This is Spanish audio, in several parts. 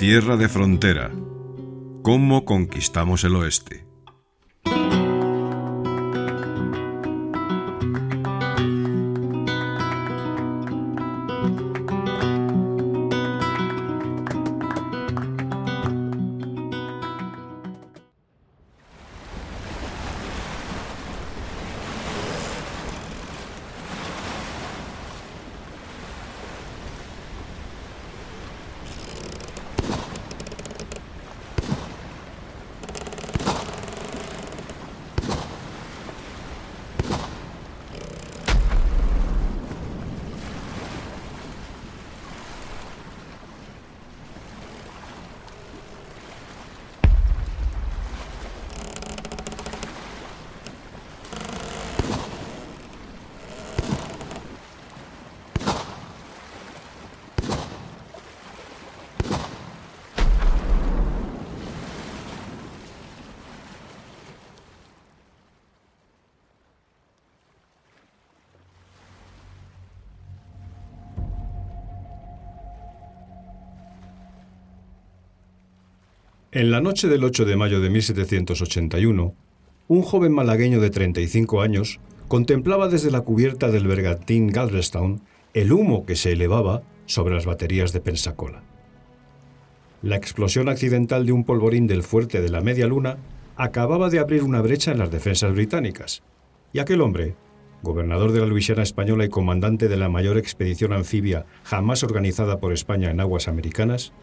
Tierra de frontera. ¿Cómo conquistamos el oeste? En la noche del 8 de mayo de 1781, un joven malagueño de 35 años contemplaba desde la cubierta del bergantín Galveston el humo que se elevaba sobre las baterías de Pensacola. La explosión accidental de un polvorín del fuerte de la Media Luna acababa de abrir una brecha en las defensas británicas, y aquel hombre, gobernador de la Luisiana española y comandante de la mayor expedición anfibia jamás organizada por España en aguas americanas,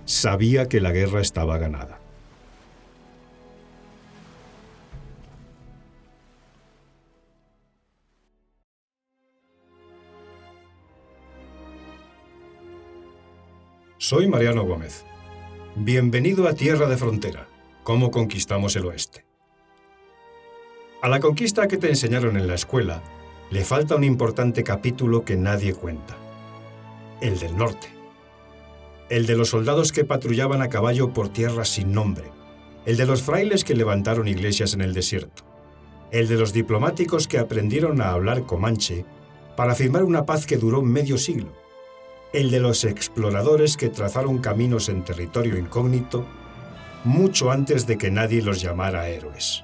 sabía que la guerra estaba ganada. Soy Mariano Gómez. Bienvenido a Tierra de Frontera. ¿Cómo conquistamos el oeste? A la conquista que te enseñaron en la escuela le falta un importante capítulo que nadie cuenta: el del norte. El de los soldados que patrullaban a caballo por tierras sin nombre, el de los frailes que levantaron iglesias en el desierto, el de los diplomáticos que aprendieron a hablar comanche para firmar una paz que duró medio siglo, el de los exploradores que trazaron caminos en territorio incógnito mucho antes de que nadie los llamara héroes.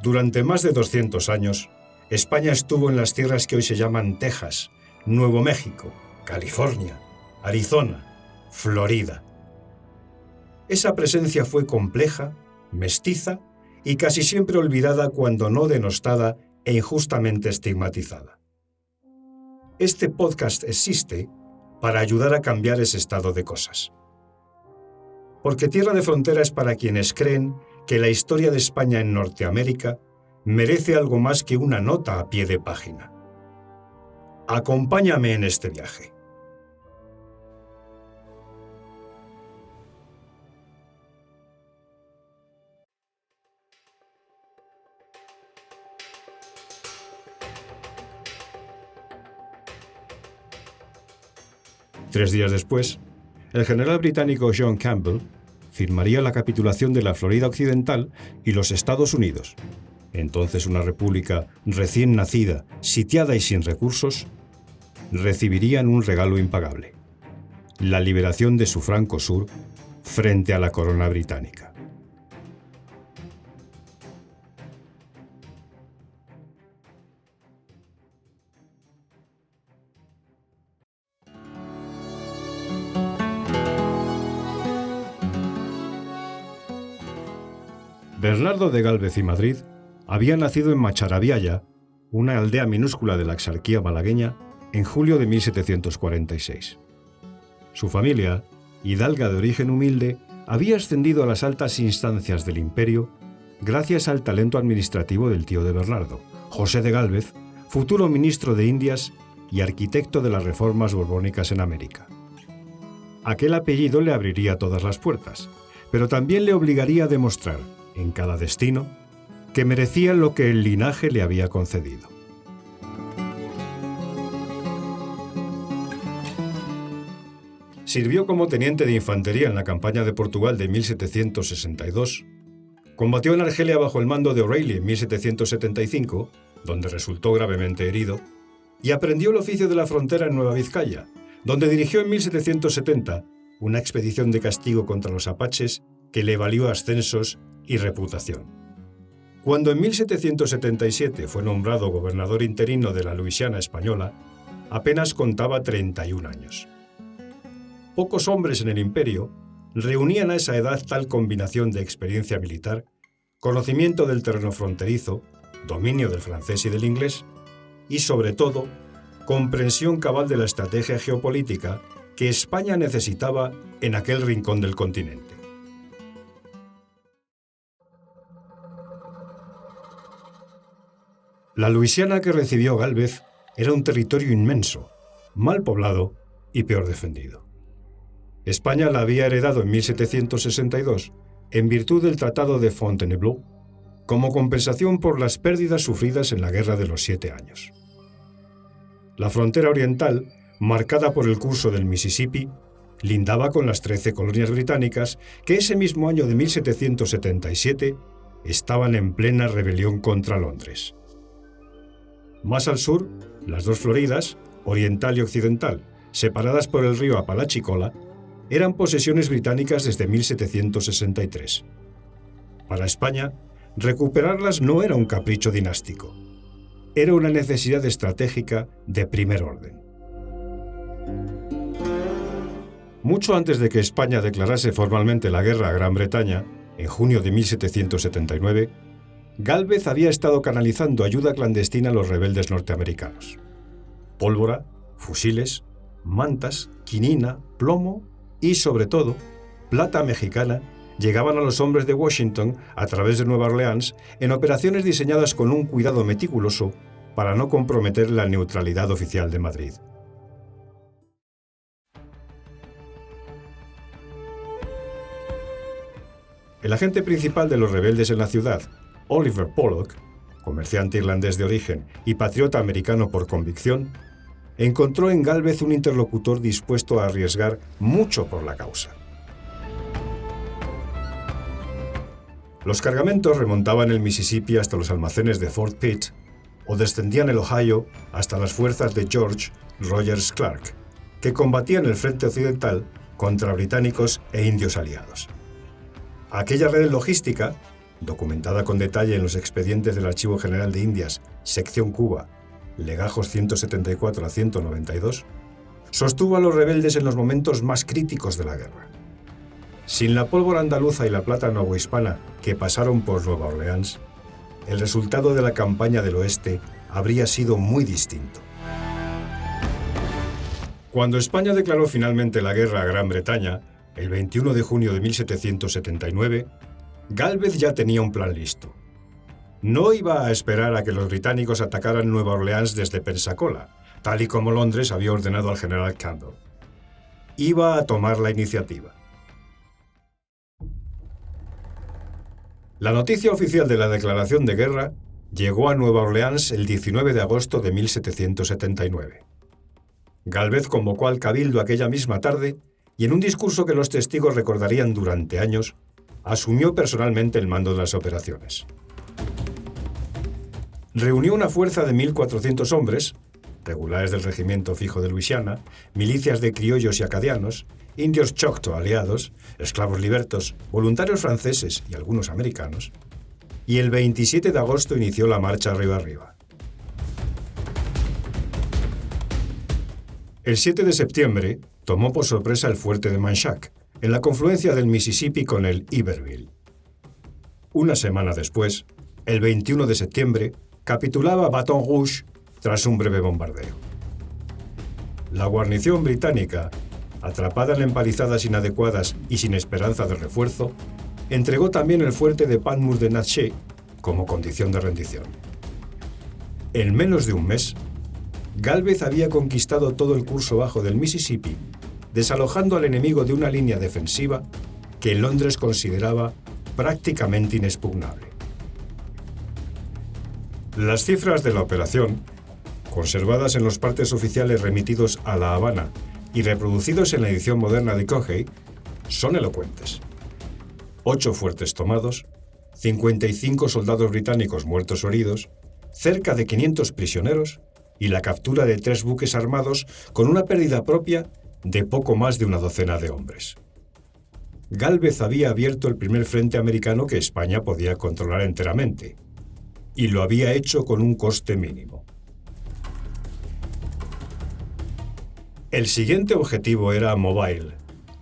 Durante más de 200 años, España estuvo en las tierras que hoy se llaman Texas, Nuevo México, California, Arizona, Florida. Esa presencia fue compleja, mestiza y casi siempre olvidada, cuando no denostada e injustamente estigmatizada. Este podcast existe para ayudar a cambiar ese estado de cosas. Porque Tierra de Frontera es para quienes creen que la historia de España en Norteamérica merece algo más que una nota a pie de página. Acompáñame en este viaje. Tres días después, el general británico John Campbell firmaría la capitulación de la Florida Occidental y los Estados Unidos, entonces una república recién nacida, sitiada y sin recursos, recibirían un regalo impagable: la liberación de su flanco sur frente a la corona británica. Bernardo de Gálvez y Madrid había nacido en Macharabiaya, una aldea minúscula de la exarquía malagueña, en julio de 1746. Su familia, hidalga de origen humilde, había ascendido a las altas instancias del imperio gracias al talento administrativo del tío de Bernardo, José de Gálvez, futuro ministro de Indias y arquitecto de las reformas borbónicas en América. Aquel apellido le abriría todas las puertas, pero también le obligaría a demostrar, en cada destino, que merecía lo que el linaje le había concedido. Sirvió como teniente de infantería en la campaña de Portugal de 1762, combatió en Argelia bajo el mando de O'Reilly en 1775, donde resultó gravemente herido, y aprendió el oficio de la frontera en Nueva Vizcaya, donde dirigió en 1770 una expedición de castigo contra los apaches que le valió ascensos y reputación. Cuando en 1777 fue nombrado gobernador interino de la Luisiana española, apenas contaba 31 años. Pocos hombres en el imperio reunían a esa edad tal combinación de experiencia militar, conocimiento del terreno fronterizo, dominio del francés y del inglés, y sobre todo, comprensión cabal de la estrategia geopolítica que España necesitaba en aquel rincón del continente. La Luisiana que recibió Gálvez era un territorio inmenso, mal poblado y peor defendido. España la había heredado en 1762 en virtud del Tratado de Fontainebleau, como compensación por las pérdidas sufridas en la Guerra de los 7 Años. La frontera oriental, marcada por el curso del Mississippi, lindaba con las 13 colonias británicas que ese mismo año de 1777 estaban en plena rebelión contra Londres. Más al sur, las dos Floridas, oriental y occidental, separadas por el río Apalachicola, eran posesiones británicas desde 1763. Para España, recuperarlas no era un capricho dinástico. Era una necesidad estratégica de primer orden. Mucho antes de que España declarase formalmente la guerra a Gran Bretaña, en junio de 1779, Gálvez había estado canalizando ayuda clandestina a los rebeldes norteamericanos. Pólvora, fusiles, mantas, quinina, plomo y, sobre todo, plata mexicana llegaban a los hombres de Washington a través de Nueva Orleans en operaciones diseñadas con un cuidado meticuloso para no comprometer la neutralidad oficial de Madrid. El agente principal de los rebeldes en la ciudad, Oliver Pollock, comerciante irlandés de origen y patriota americano por convicción, encontró en Gálvez un interlocutor dispuesto a arriesgar mucho por la causa. Los cargamentos remontaban el Mississippi hasta los almacenes de Fort Pitt o descendían el Ohio hasta las fuerzas de George Rogers Clark, que combatían el frente occidental contra británicos e indios aliados. Aquella red logística, documentada con detalle en los expedientes del Archivo General de Indias, sección Cuba, legajos 174 a 192, sostuvo a los rebeldes en los momentos más críticos de la guerra. Sin la pólvora andaluza y la plata novohispana que pasaron por Nueva Orleans, el resultado de la campaña del oeste habría sido muy distinto. Cuando España declaró finalmente la guerra a Gran Bretaña, el 21 de junio de 1779, Gálvez ya tenía un plan listo. No iba a esperar a que los británicos atacaran Nueva Orleans desde Pensacola, tal y como Londres había ordenado al general Campbell. Iba a tomar la iniciativa. La noticia oficial de la declaración de guerra llegó a Nueva Orleans el 19 de agosto de 1779. Gálvez convocó al cabildo aquella misma tarde y en un discurso que los testigos recordarían durante años, asumió personalmente el mando de las operaciones. Reunió una fuerza de 1.400 hombres, regulares del regimiento fijo de Luisiana, milicias de criollos y acadianos, indios Choctaw aliados, esclavos libertos, voluntarios franceses y algunos americanos, y el 27 de agosto inició la marcha río arriba. El 7 de septiembre tomó por sorpresa el fuerte de Manchac, en la confluencia del Mississippi con el Iberville. Una semana después, el 21 de septiembre, capitulaba Baton Rouge tras un breve bombardeo. La guarnición británica, atrapada en empalizadas inadecuadas y sin esperanza de refuerzo, entregó también el fuerte de Panmure de Natchez como condición de rendición. En menos de un mes, Gálvez había conquistado todo el curso bajo del Mississippi, desalojando al enemigo de una línea defensiva que Londres consideraba prácticamente inexpugnable. Las cifras de la operación, conservadas en los partes oficiales remitidos a La Habana y reproducidos en la edición moderna de Coggey, son elocuentes. 8 fuertes tomados, 55 soldados británicos muertos o heridos, cerca de 500 prisioneros y la captura de 3 buques armados con una pérdida propia de poco más de una docena de hombres. Gálvez había abierto el primer frente americano que España podía controlar enteramente, y lo había hecho con un coste mínimo. El siguiente objetivo era Mobile,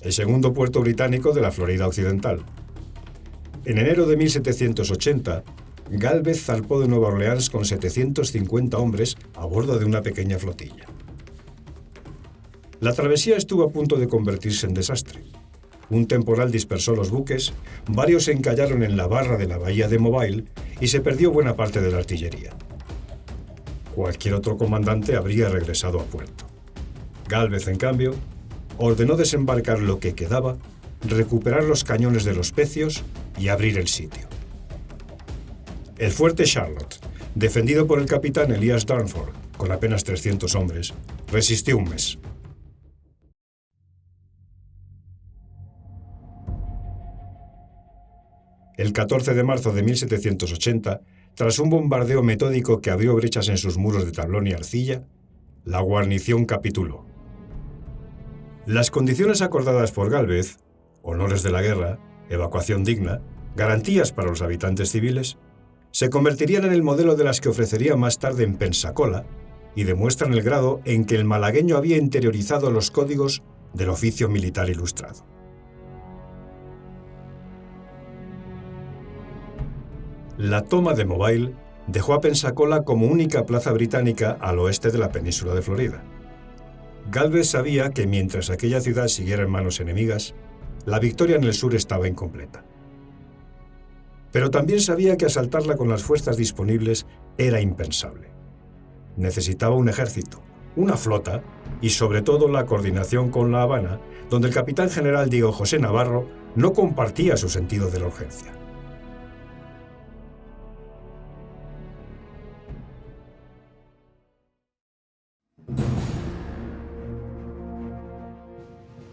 el segundo puerto británico de la Florida Occidental. En enero de 1780, Gálvez zarpó de Nueva Orleans con 750 hombres a bordo de una pequeña flotilla. La travesía estuvo a punto de convertirse en desastre. Un temporal dispersó los buques, varios se encallaron en la barra de la bahía de Mobile y se perdió buena parte de la artillería. Cualquier otro comandante habría regresado a puerto. Gálvez, en cambio, ordenó desembarcar lo que quedaba, recuperar los cañones de los Pecios y abrir el sitio. El fuerte Charlotte, defendido por el capitán Elias Darnford, con apenas 300 hombres, resistió un mes. El 14 de marzo de 1780, tras un bombardeo metódico que abrió brechas en sus muros de tablón y arcilla, la guarnición capituló. Las condiciones acordadas por Gálvez, honores de la guerra, evacuación digna, garantías para los habitantes civiles, se convertirían en el modelo de las que ofrecería más tarde en Pensacola y demuestran el grado en que el malagueño había interiorizado los códigos del oficio militar ilustrado. La toma de Mobile dejó a Pensacola como única plaza británica al oeste de la península de Florida. Gálvez sabía que mientras aquella ciudad siguiera en manos enemigas, la victoria en el sur estaba incompleta. Pero también sabía que asaltarla con las fuerzas disponibles era impensable. Necesitaba un ejército, una flota y sobre todo la coordinación con La Habana, donde el capitán general Diego José Navarro no compartía su sentido de la urgencia.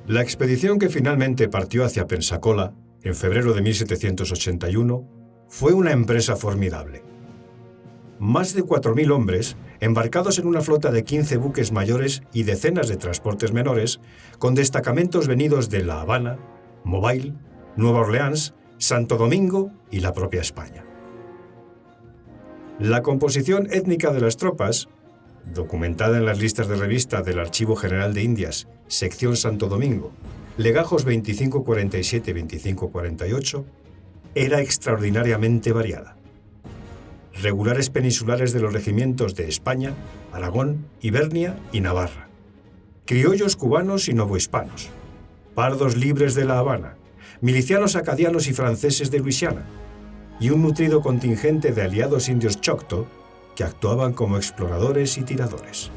La expedición que finalmente partió hacia Pensacola, en febrero de 1781, fue una empresa formidable. Más de 4.000 hombres, embarcados en una flota de 15 buques mayores y decenas de transportes menores, con destacamentos venidos de La Habana, Mobile, Nueva Orleans, Santo Domingo y la propia España. La composición étnica de las tropas, documentada en las listas de revista del Archivo General de Indias, sección Santo Domingo, legajos 2547 y 2548, era extraordinariamente variada. Regulares peninsulares de los regimientos de España, Aragón, Ibernia y Navarra, criollos cubanos y novohispanos, pardos libres de La Habana, milicianos acadianos y franceses de Luisiana, y un nutrido contingente de aliados indios Choctaw que actuaban como exploradores y tiradores.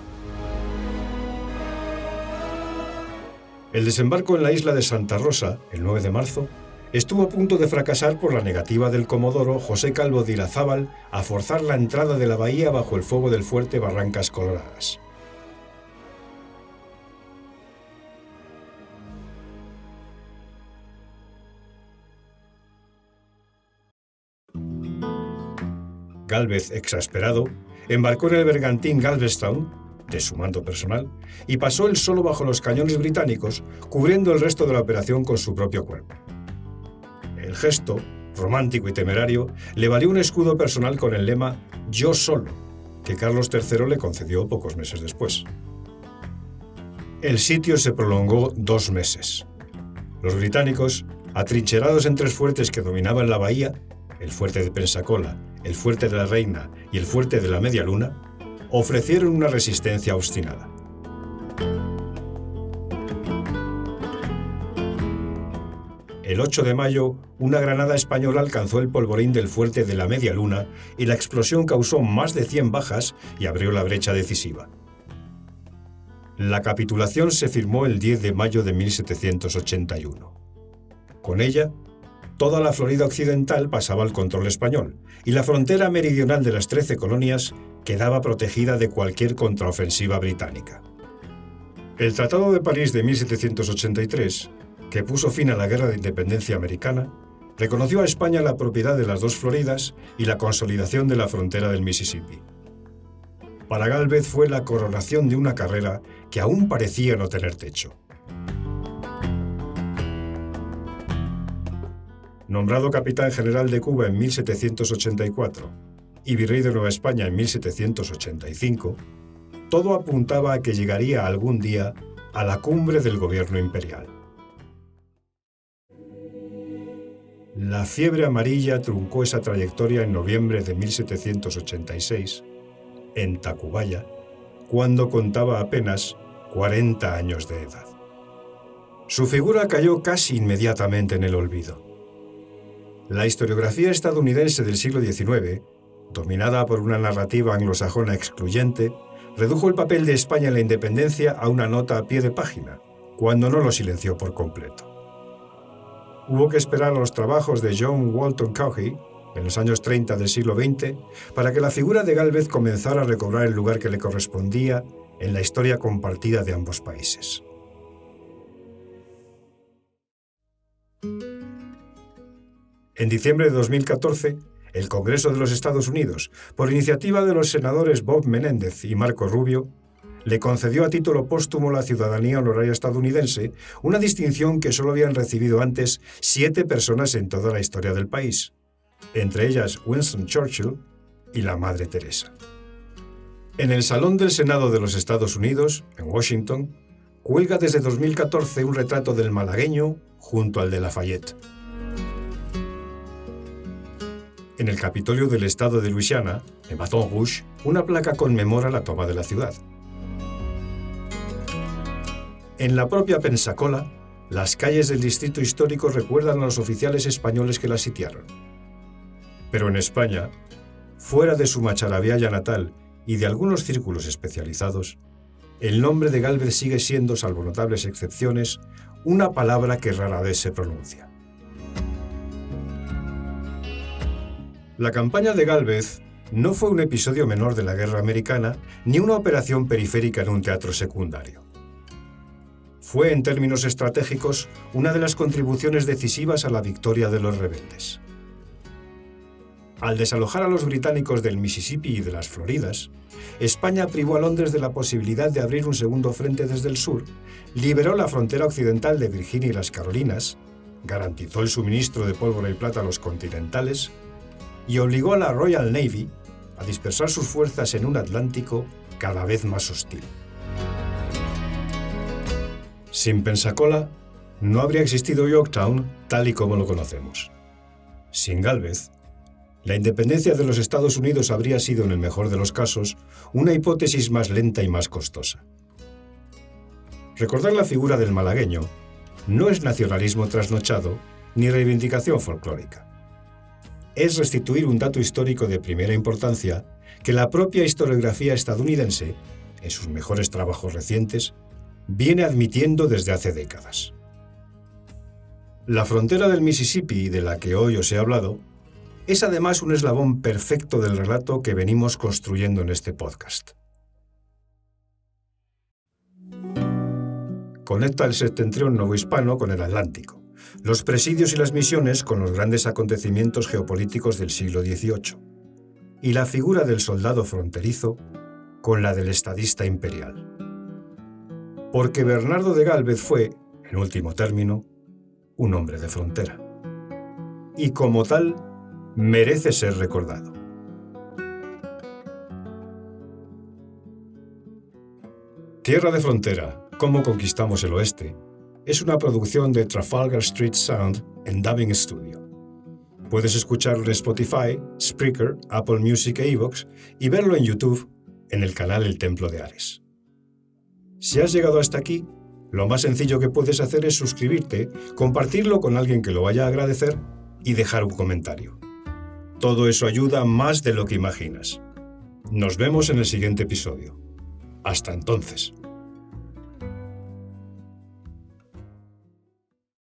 El desembarco en la isla de Santa Rosa, el 9 de marzo, estuvo a punto de fracasar por la negativa del comodoro José Calvo de Irazábal a forzar la entrada de la bahía bajo el fuego del fuerte Barrancas Coloradas. Gálvez, exasperado, embarcó en el bergantín Galveston, de su mando personal, y pasó él solo bajo los cañones británicos, cubriendo el resto de la operación con su propio cuerpo. El gesto, romántico y temerario, le valió un escudo personal con el lema «Yo solo», que Carlos III le concedió pocos meses después. El sitio se prolongó 2 meses. Los británicos, atrincherados en 3 fuertes que dominaban la bahía, el fuerte de Pensacola, el fuerte de la Reina y el fuerte de la Media Luna, ofrecieron una resistencia obstinada. El 8 de mayo, una granada española alcanzó el polvorín del fuerte de la Media Luna y la explosión causó más de 100 bajas y abrió la brecha decisiva. La capitulación se firmó el 10 de mayo de 1781. Con ella, toda la Florida Occidental pasaba al control español y la frontera meridional de las 13 colonias quedaba protegida de cualquier contraofensiva británica. El Tratado de París de 1783, que puso fin a la Guerra de Independencia americana, reconoció a España la propiedad de las 2 Floridas y la consolidación de la frontera del Mississippi. Para Gálvez fue la coronación de una carrera que aún parecía no tener techo, Nombrado capitán general de Cuba en 1784 y virrey de Nueva España en 1785, todo apuntaba a que llegaría algún día a la cumbre del gobierno imperial. La fiebre amarilla truncó esa trayectoria en noviembre de 1786, en Tacubaya, cuando contaba apenas 40 años de edad. Su figura cayó casi inmediatamente en el olvido. La historiografía estadounidense del siglo XIX, dominada por una narrativa anglosajona excluyente, redujo el papel de España en la independencia a una nota a pie de página, cuando no lo silenció por completo. Hubo que esperar a los trabajos de John Walton Caughey, en los años 30 del siglo XX, para que la figura de Gálvez comenzara a recobrar el lugar que le correspondía en la historia compartida de ambos países. En diciembre de 2014, el Congreso de los Estados Unidos, por iniciativa de los senadores Bob Menéndez y Marco Rubio, le concedió a título póstumo la ciudadanía honoraria estadounidense, una distinción que solo habían recibido antes 7 personas en toda la historia del país, entre ellas Winston Churchill y la Madre Teresa. En el Salón del Senado de los Estados Unidos, en Washington, cuelga desde 2014 un retrato del malagueño junto al de Lafayette. En el Capitolio del estado de Luisiana, en Baton Rouge, una placa conmemora la toma de la ciudad. En la propia Pensacola, las calles del distrito histórico recuerdan a los oficiales españoles que la sitiaron. Pero en España, fuera de su Macharabiaya natal y de algunos círculos especializados, el nombre de Gálvez sigue siendo, salvo notables excepciones, una palabra que rara vez se pronuncia. La campaña de Gálvez no fue un episodio menor de la guerra americana ni una operación periférica en un teatro secundario. Fue, en términos estratégicos, una de las contribuciones decisivas a la victoria de los rebeldes. Al desalojar a los británicos del Mississippi y de las Floridas, España privó a Londres de la posibilidad de abrir un segundo frente desde el sur, liberó la frontera occidental de Virginia y las Carolinas, garantizó el suministro de pólvora y plata a los continentales y obligó a la Royal Navy a dispersar sus fuerzas en un Atlántico cada vez más hostil. Sin Pensacola, no habría existido Yorktown tal y como lo conocemos. Sin Gálvez, la independencia de los Estados Unidos habría sido, en el mejor de los casos, una hipótesis más lenta y más costosa. Recordar la figura del malagueño no es nacionalismo trasnochado ni reivindicación folclórica. Es restituir un dato histórico de primera importancia que la propia historiografía estadounidense, en sus mejores trabajos recientes, viene admitiendo desde hace décadas. La frontera del Mississippi, de la que hoy os he hablado, es además un eslabón perfecto del relato que venimos construyendo en este podcast. Conecta el septentrión novohispano con el Atlántico, los presidios y las misiones con los grandes acontecimientos geopolíticos del siglo XVIII, y la figura del soldado fronterizo con la del estadista imperial. Porque Bernardo de Gálvez fue, en último término, un hombre de frontera. Y como tal, merece ser recordado. Tierra de Frontera, ¿Cómo conquistamos el oeste?, es una producción de Trafalgar Street Sound en Dubbing Studio. Puedes escucharlo en Spotify, Spreaker, Apple Music e iVoox y verlo en YouTube en el canal El Templo de Ares. Si has llegado hasta aquí, lo más sencillo que puedes hacer es suscribirte, compartirlo con alguien que lo vaya a agradecer y dejar un comentario. Todo eso ayuda más de lo que imaginas. Nos vemos en el siguiente episodio. Hasta entonces.